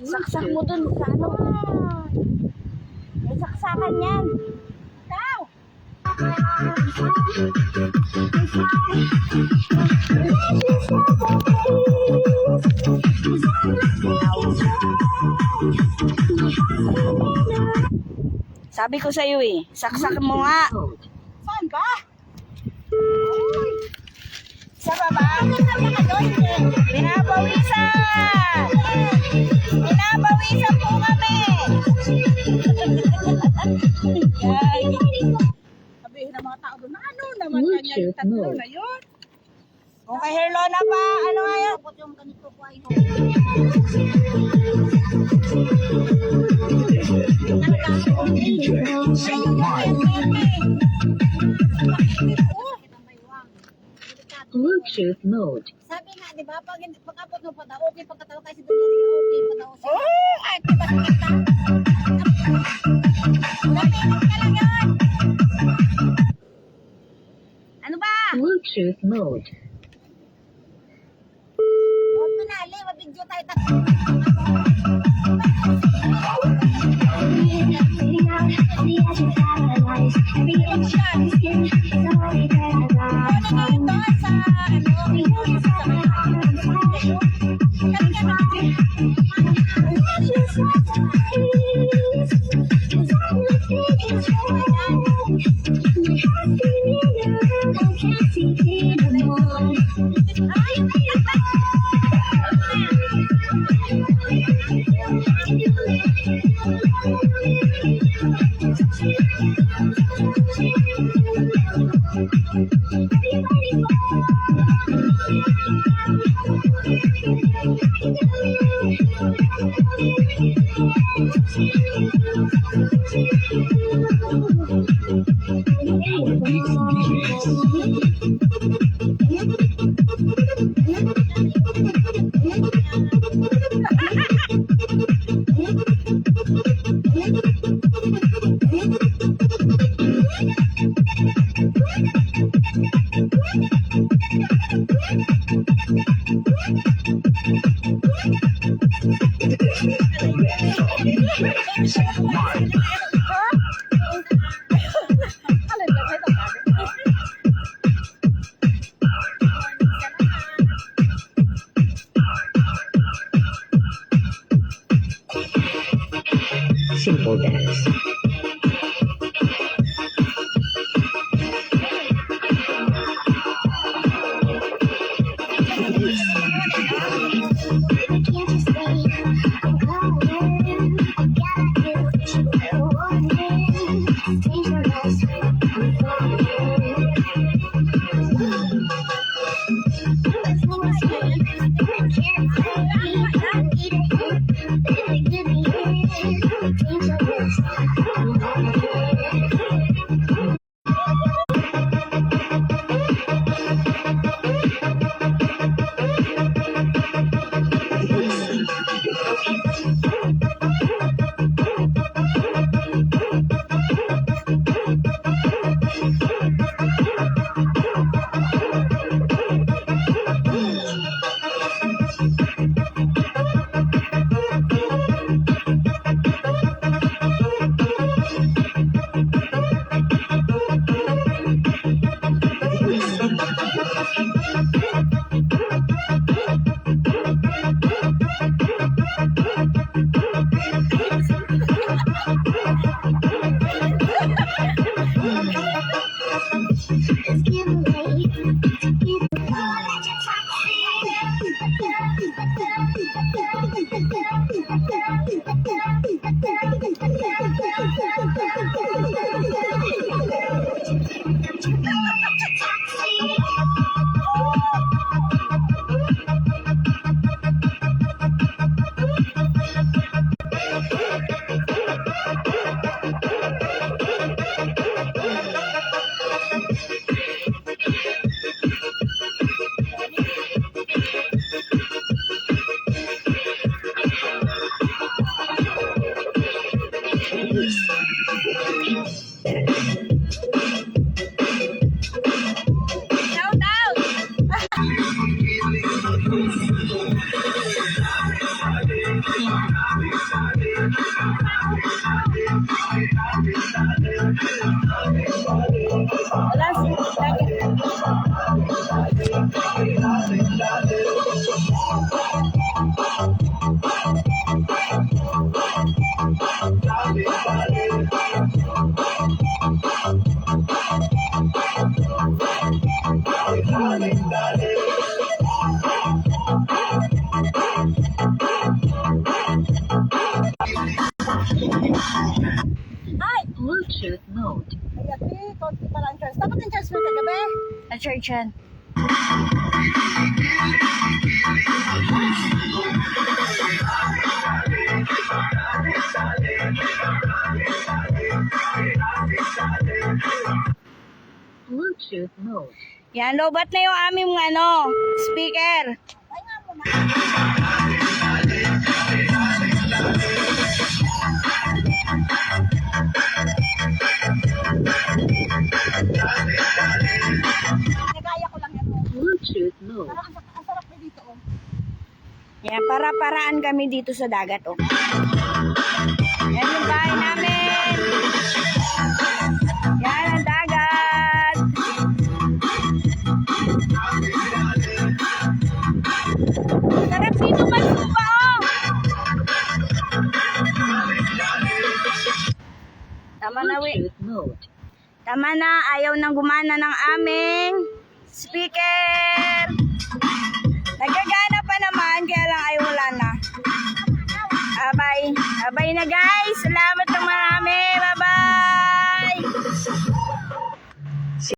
Saksak mo dun sa ano. May saksakan yan. Ikaw! Sabi ko sa'yo eh, saksak mo nga. Saan ba? Uy! Sa baba? Pinapawisan! Pinapawisan po kami! Sabihin ng mga tao doon, ano naman kanya yung tatlo na yun? Kung kay Herlona pa, ano nga yun? Yung ganito ko ay Bluetooth mode. Sabi nga, di ba, pag-apot mo pa daw, okay, pagkatawa kasi Valeria, okay pa daw siya. Oh, kahit di ba kita? Napilit ka lang yun! Ano ba? Bluetooth mode. Huwag manali, mabidyo tayo tatlo. Shout out! Wala si Ay! Bluetooth mode. Ayati, konti pala ang charge. Dapat ang charge mo kagabi. na-church yan. Bluetooth mode. Yan, lobat na yung aming speaker. Ay nga mo na. Nagaya ko lang yan. Bluetooth mode. Parang ang sarap na dito. Oh. Yan, para-paraan kami dito sa dagat, oh. Yan yung bahay namin. Yan ang dagat. Sarap dito magsuba, oh. Tama na, Bluetooth mode. Tama na, ayaw nang gumana ng aming speaker. Nagagana pa naman, kaya lang ay wala na. Abay. Abay na guys. Salamat ng marami. Bye-bye.